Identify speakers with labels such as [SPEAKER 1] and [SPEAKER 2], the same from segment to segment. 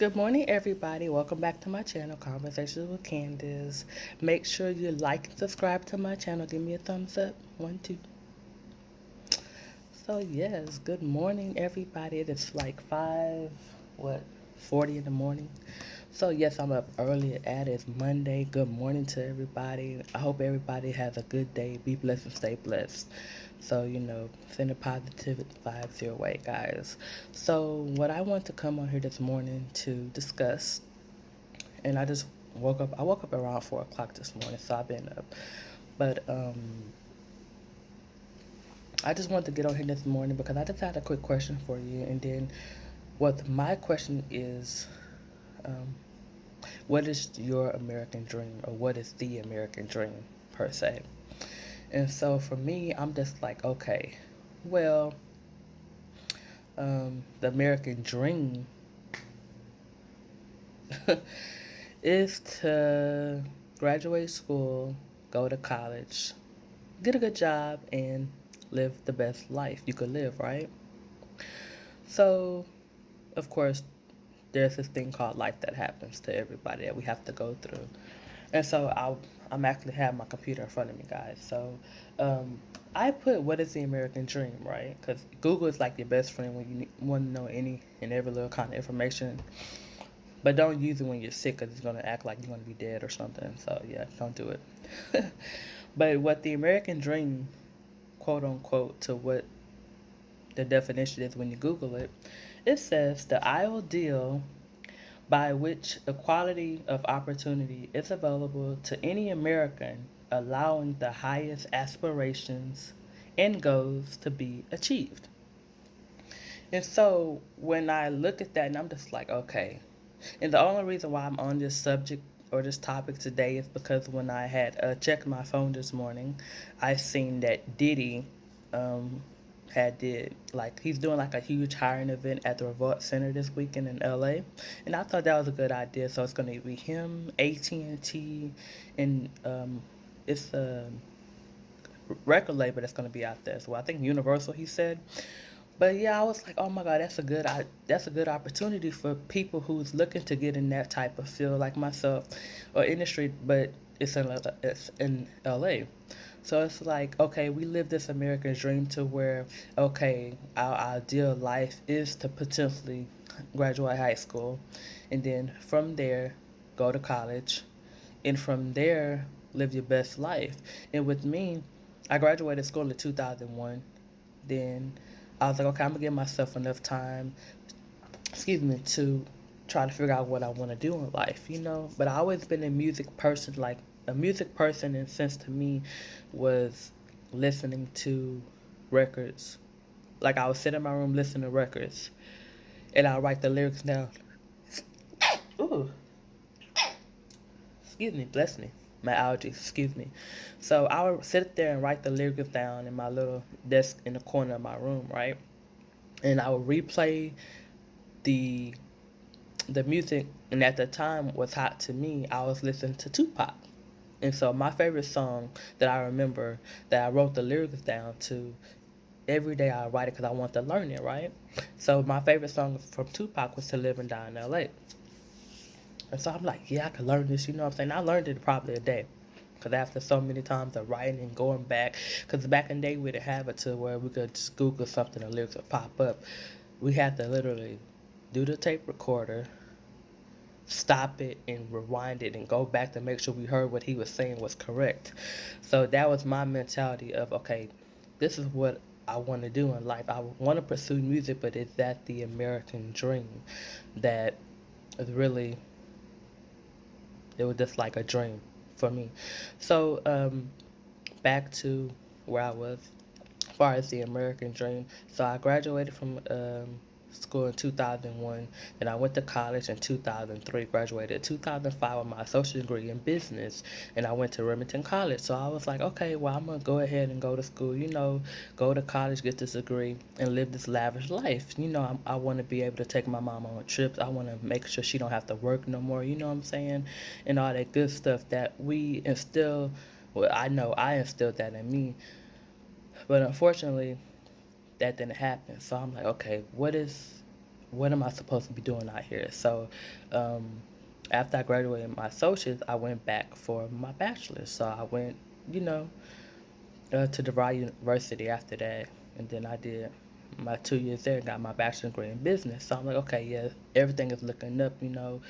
[SPEAKER 1] Good morning, everybody. Welcome back to my channel, Conversations with Candace. Make sure you like and subscribe to my channel. Give me a thumbs up. One, two. So yes, good morning, everybody. It's like 40 in the morning. So yes, I'm up early at it. It's Monday. Good morning to everybody. I hope everybody has a good day. Be blessed and stay blessed. So, send a positive vibes your way, guys. So what I want to come on here this morning to discuss, and I woke up around 4 o'clock this morning, so I've been up. But I just wanted to get on here this morning because I just had a quick question for you. And then what my question is, um, what is your American dream, or what is the American dream per se? And so for me, I'm just like, okay, well, the American dream is to graduate school, go to college, get a good job, and live the best life you could live, right? So, of course, there's this thing called life that happens to everybody that we have to go through. And so I'm actually have my computer in front of me, guys. So I put what is the American dream, right? Because Google is like your best friend when you want to know any and every little kind of information. But don't use it when you're sick because it's going to act like you're going to be dead or something. So yeah, don't do it. But what the American dream, quote unquote, to what the definition is when you Google it, it says the ideal by which equality of opportunity is available to any American, allowing the highest aspirations and goals to be achieved. And so when I look at that, and I'm just like, okay. And the only reason why I'm on this subject or this topic today is because when I had checked my phone this morning, I seen that Diddy um, had did like he's doing like a huge hiring event at the Revolt Center this weekend in LA, and I thought that was a good idea. So it's going to be him, AT&T, and it's a record label that's going to be out there as well. I think Universal, he said. But yeah, I was like, oh my God, that's a good opportunity for people who's looking to get in that type of field like myself or industry, but it's in LA. So it's like, okay, we live this American dream to where, okay, our ideal life is to potentially graduate high school, and then from there go to college, and from there live your best life. And with me, I graduated school in 2001. Then I was like, okay, I'm gonna give myself enough time, excuse me, to try to figure out what I want to do in life. But I always been a music person, like a music person, in sense to me was listening to records. Like I would sit in my room listening to records, and I'll write the lyrics down. Ooh, excuse me, bless me. My allergies, excuse me. So I would sit there and write the lyrics down in my little desk in the corner of my room, right? And I would replay the the music, and at the time was hot to me. I was listening to Tupac. And so my favorite song that I remember that I wrote the lyrics down to, every day I write it because I want to learn it, right? So my favorite song from Tupac was To Live and Die in LA. And so I'm like, yeah, I could learn this, you know what I'm saying? I learned it probably a day. Because after so many times of writing and going back, because back in the day we didn't have it to where we could just Google something and lyrics would pop up. We had to literally do the tape recorder, stop it and rewind it and go back to make sure we heard what he was saying was correct. So that was my mentality of, okay, this is what I want to do in life. I want to pursue music, but is that the American dream that is really, it was just like a dream for me. So back to where I was as far as the American dream. So I graduated from school in 2001, and I went to college in 2003, graduated in 2005 with my associate degree in business, and I went to Remington College. So I was like, okay, well, I'm going to go ahead and go to school, go to college, get this degree, and live this lavish life. I want to be able to take my mom on trips. I want to make sure she don't have to work no more, you know what I'm saying? And all that good stuff that we instill. Well, I know I instilled that in me, but unfortunately, that didn't happen. So I'm like, okay, what is what am I supposed to be doing out here? So, um, after I graduated my associates, I went back for my bachelor's. So I went, you know, to DeVry University after that, and then I did my 2 years there and got my bachelor's degree in business. So I'm like, okay, yeah, everything is looking up, you know.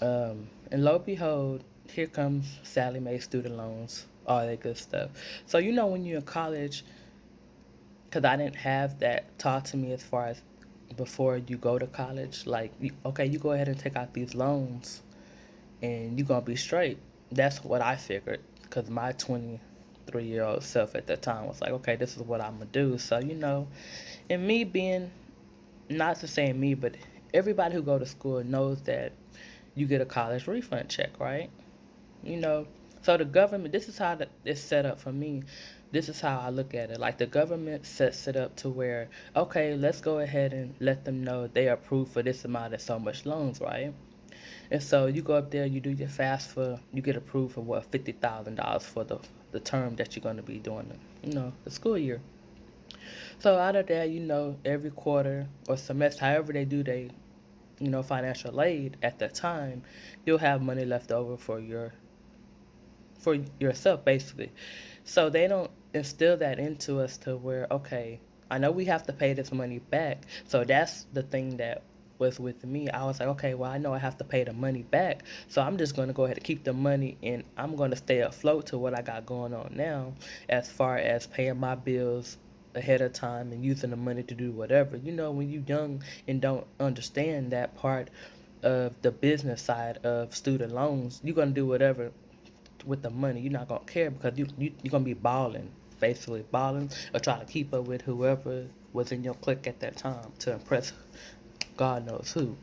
[SPEAKER 1] And lo and behold, here comes Sally Mae student loans, all that good stuff. So you know, when you're in college, because I didn't have that taught to me as far as before you go to college, like, okay, you go ahead and take out these loans and you're gonna be straight. That's what I figured because my 23-year-old self at that time was like, okay, this is what I'm gonna do. So, you know, and me being, not to say me, but everybody who go to school knows that you get a college refund check, right? You know, so the government, this is how it's set up for me. This is how I look at it. Like the government sets it up to where, okay, let's go ahead and let them know they are approved for this amount of so much loans, right? And so you go up there, you do your FAFSA, you get approved for what, $50,000 for the term that you're going to be doing, you know, the school year. So out of that, you know, every quarter or semester, however they do they, you know, financial aid at that time, you'll have money left over for yourself basically. So they don't instill that into us to where, okay, I know we have to pay this money back. So that's the thing that was with me. I was like, okay, well, I know I have to pay the money back. So I'm just going to go ahead and keep the money and I'm going to stay afloat to what I got going on now as far as paying my bills ahead of time and using the money to do whatever. You know, when you're young and don't understand that part of the business side of student loans, you're going to do whatever with the money. You're not gonna care because you're gonna be balling, basically balling, or trying to keep up with whoever was in your clique at that time to impress God knows who.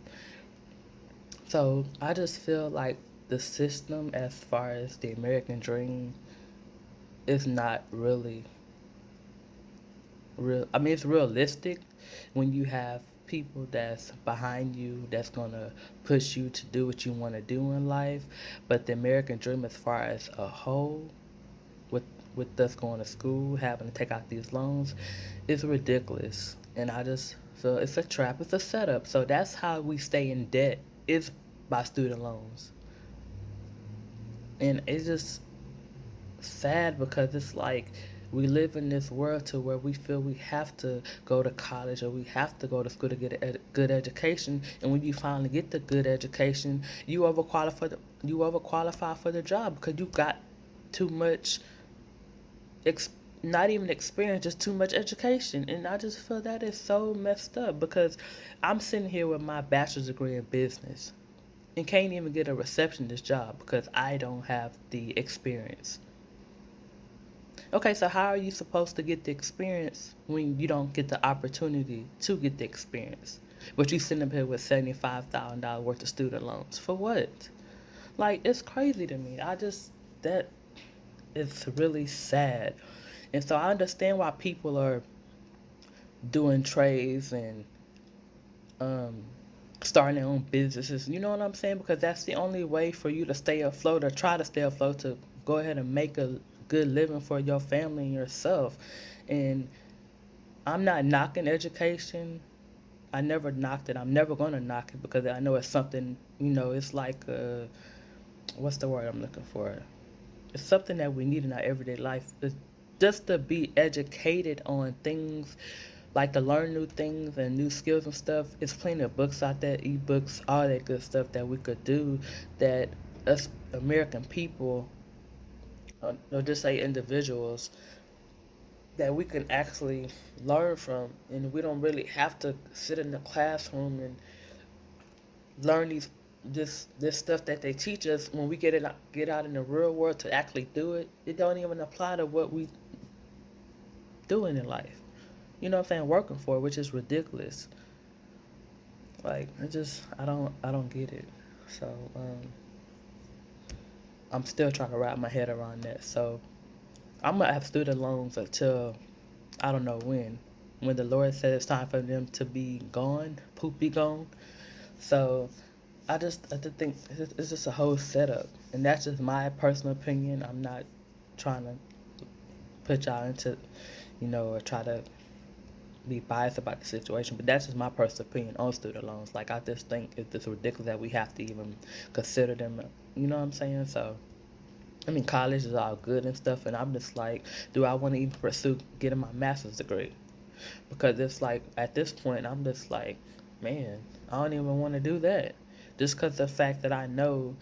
[SPEAKER 1] So I just feel like the system, as far as the American dream, is not really real. I mean, it's realistic when you have people that's behind you that's gonna push you to do what you want to do in life. But the American dream, as far as a whole, with with us going to school, having to take out these loans, is ridiculous. And I just feel it's a trap, it's a setup. So that's how we stay in debt, is by student loans. And it's just sad because it's like we live in this world to where we feel we have to go to college or we have to go to school to get a good education, and when you finally get the good education, you overqualify for the job because you got too much ex- not even experience, just too much education. And I just feel that is so messed up because I'm sitting here with my bachelor's degree in business and can't even get a receptionist job because I don't have the experience. Okay, so how are you supposed to get the experience when you don't get the opportunity to get the experience? But you sitting up here with $75,000 worth of student loans. For what? Like, it's crazy to me. That is really sad. And so I understand why people are doing trades and um, starting their own businesses. You know what I'm saying? Because that's the only way for you to stay afloat or try to stay afloat, to go ahead and make a good living for your family and yourself. And I'm not knocking education. I never knocked it. I'm never going to knock it because I know it's something, you know, it's like, what's the word I'm looking for? It's something that we need in our everyday life. It's just to be educated on things, like to learn new things and new skills and stuff. It's plenty of books out there, ebooks, all that good stuff that we could do that us American people, or just say individuals, that we can actually learn from, and we don't really have to sit in the classroom and learn this stuff that they teach us. When we get out in the real world to actually do it, it don't even apply to what we doing in life. You know what I'm saying? Working for, which is ridiculous. Like I don't get it. So I'm still trying to wrap my head around that. So I'm gonna have student loans until I don't know when. When the Lord said it's time for them to be gone, poop be gone. So I just think it's just a whole setup, and that's just my personal opinion. I'm not trying to put y'all into, or try to be biased about the situation, but that's just my personal opinion on student loans. Like, I just think it's just ridiculous that we have to even consider them. You know what I'm saying? So, I mean, college is all good and stuff, and I'm just like, do I want to even pursue getting my master's degree? Because it's like, at this point, I'm just like, man, I don't even want to do that. Just because the fact that I know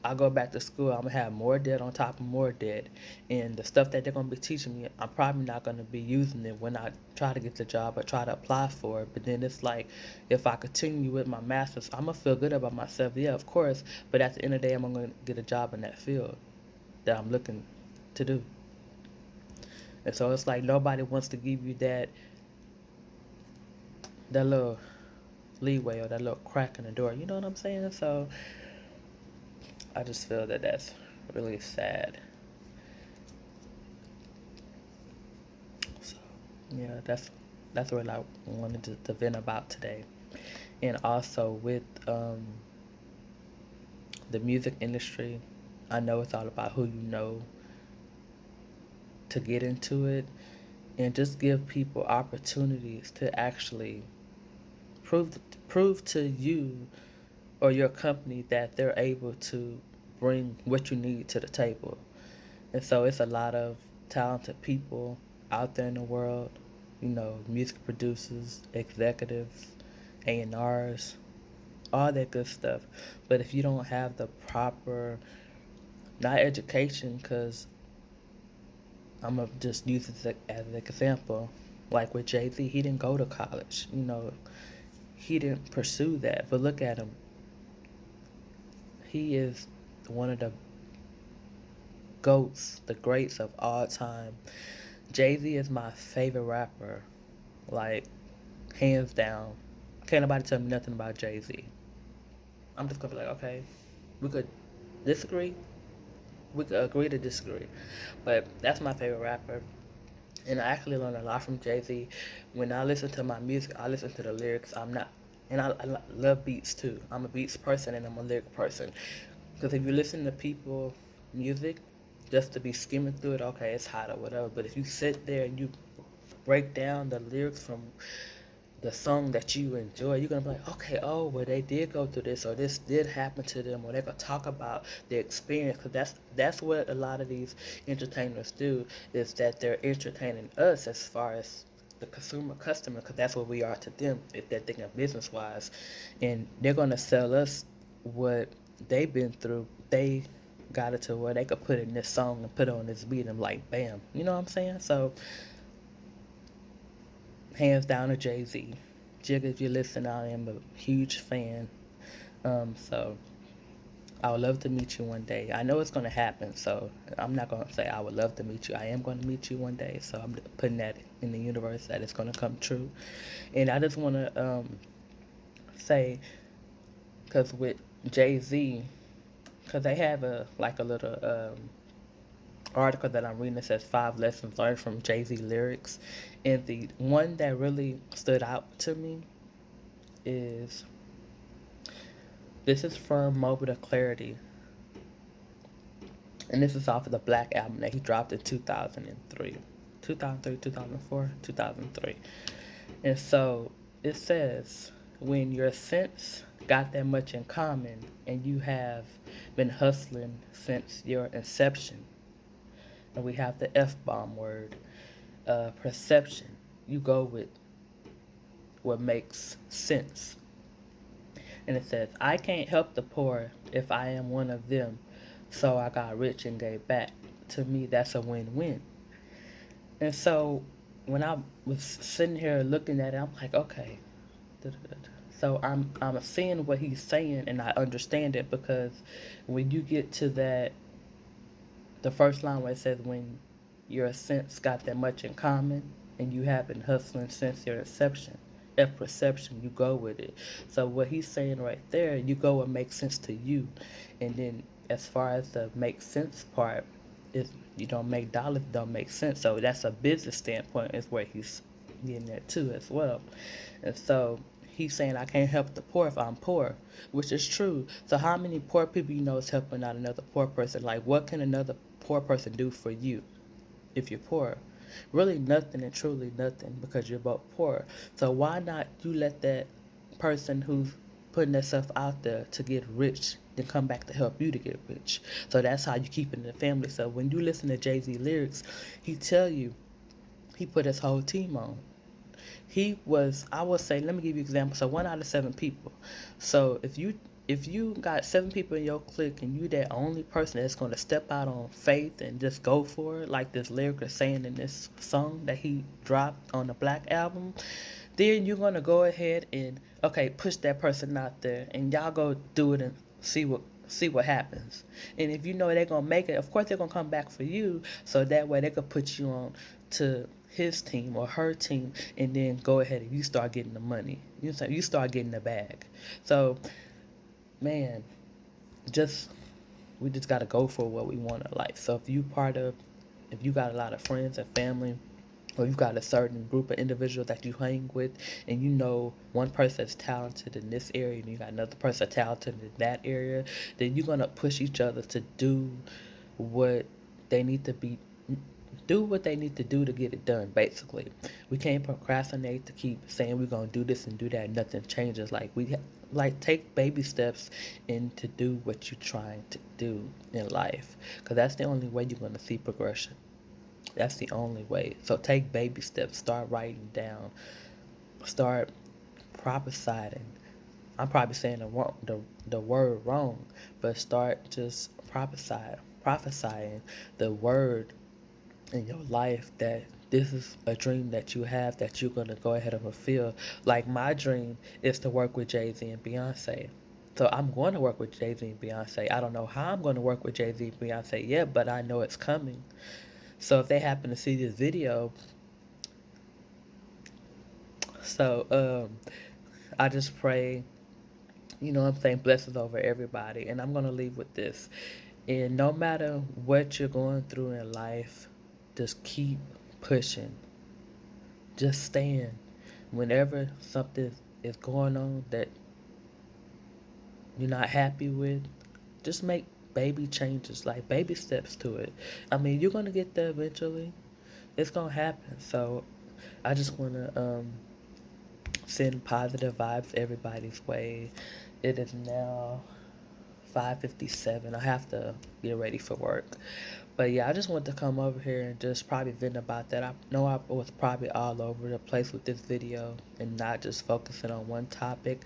[SPEAKER 1] I go back to school, I'm going to have more debt on top of more debt. And the stuff that they're going to be teaching me, I'm probably not going to be using it when I try to get the job or try to apply for it. But then it's like, if I continue with my master's, I'm going to feel good about myself. Yeah, of course. But at the end of the day, I'm going to get a job in that field that I'm looking to do. And so it's like nobody wants to give you that little leeway or that little crack in the door. You know what I'm saying? So I just feel that that's really sad. So yeah, that's what I wanted to vent about today. And also with the music industry, I know it's all about who you know to get into it, and just give people opportunities to actually prove prove to you or your company that they're able to bring what you need to the table. And so it's a lot of talented people out there in the world, music producers, executives, A&Rs, all that good stuff. But if you don't have the proper, not education, because I'm going to just use it as an example. Like with Jay-Z, he didn't go to college. He didn't pursue that. But look at him. He is one of the GOATs, the greats of all time. Jay-Z is my favorite rapper. Like, hands down. Can't nobody tell me nothing about Jay-Z. I'm just gonna be like, okay, we could disagree. We could agree to disagree. But that's my favorite rapper. And I actually learned a lot from Jay-Z. When I listen to my music, I listen to the lyrics. I love beats too. I'm a beats person and I'm a lyric person. Because if you listen to people music just to be skimming through it, okay, it's hot or whatever. But if you sit there and you break down the lyrics from the song that you enjoy, you're gonna be like, okay, oh, well, they did go through this, or this did happen to them, or they're gonna talk about their experience, because that's what a lot of these entertainers do, is that they're entertaining us as far as the consumer customer, because that's what we are to them if they're thinking business wise, and they're gonna sell us what they've been through. They got it to where they could put in this song and put it on this beat, and I'm like, bam, you know what I'm saying? So hands down to Jay-Z. Jigga, if you listen, I am a huge fan. So I would love to meet you one day. I know it's going to happen, so I'm not going to say I would love to meet you. I am going to meet you one day, so I'm putting that in the universe that it's going to come true. And I just want to say, because with Jay-Z, because they have a little article that I'm reading that says 5 lessons learned from Jay-Z lyrics. And the one that really stood out to me is, this is from Mobile to Clarity. And this is off of the Black album that he dropped in 2003. 2003, 2004, 2003. And so it says, when your sense got that much in common and you have been hustling since your inception, and we have the F bomb word, perception. You go with what makes sense. And it says, I can't help the poor if I am one of them, so I got rich and gave back. To me, that's a win-win. And so when I was sitting here looking at it, I'm like, okay. So I'm seeing what he's saying, and I understand it, because when you get to the first line where it says, when your sense got that much in common and you have been hustling since your inception, if perception, you go with it. So what he's saying right there, you go what makes sense to you. And then as far as the make sense part, is you don't make dollars, don't make sense. So that's a business standpoint is where he's getting at too as well. And so he's saying, I can't help the poor if I'm poor, which is true. So how many poor people you know is helping out another poor person? Like, what can another poor person do for you if you're poor? Really nothing and truly nothing because you're both poor. So why not you let that person who's putting themselves out there to get rich then come back to help you to get rich. So that's how you keep it in the family. So when you listen to Jay-Z lyrics, he tell you he put his whole team on. He was, I would say, let me give you an example. So 1 out of 7 people. So if you got 7 people in your clique and you that only person that's gonna step out on faith and just go for it, like this lyric is saying in this song that he dropped on the Black album, then you're gonna go ahead and okay, push that person out there and y'all go do it and see what happens. And if you know they're gonna make it, of course they're gonna come back for you, so that way they could put you on to his team or her team, and then go ahead and you start getting the money. You start getting the bag. So, man, just we just gotta go for what we want in life. So if you got a lot of friends and family, or you got a certain group of individuals that you hang with, and you know one person that's talented in this area and you got another person talented in that area, then you're gonna push each other to what they need to be do what they need to do to get it done. Basically, we can't procrastinate to keep saying we're gonna do this and do that. Nothing changes. Like take baby steps and to do what you're trying to do in life, because that's the only way you're gonna see progression. That's the only way. So take baby steps. Start writing down. Start prophesying. I'm probably saying the word wrong, but start just prophesying the word in your life that this is a dream that you have that you're gonna go ahead and fulfill. Like my dream is to work with Jay-Z and Beyonce. So I'm going to work with Jay-Z and Beyonce. I don't know how I'm going to work with Jay-Z and Beyonce yet, but I know it's coming. So if they happen to see this video, so I just pray, I'm saying blessings over everybody. And I'm gonna leave with this. And no matter what you're going through in life, just keep pushing. Just stand. Whenever something is going on that you're not happy with, just make baby changes, like baby steps to it. I mean, you're gonna get there eventually. It's gonna happen. So I just wanna send positive vibes everybody's way. It is now 5:57. I have to get ready for work. But yeah, I just wanted to come over here and just probably vent about that. I know I was probably all over the place with this video and not just focusing on one topic,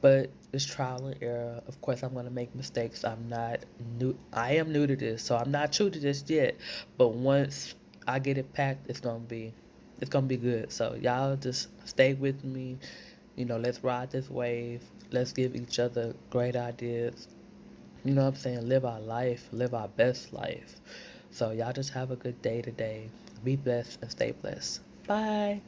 [SPEAKER 1] but it's trial and error. Of course, I'm gonna make mistakes. I'm not new. I am new to this, so I'm not true to this yet. But once I get it packed, it's gonna be good. So y'all just stay with me. Let's ride this wave. Let's give each other great ideas. You know what I'm saying? Live our life, live our best life. So y'all just have a good day today. Be blessed and stay blessed. Bye.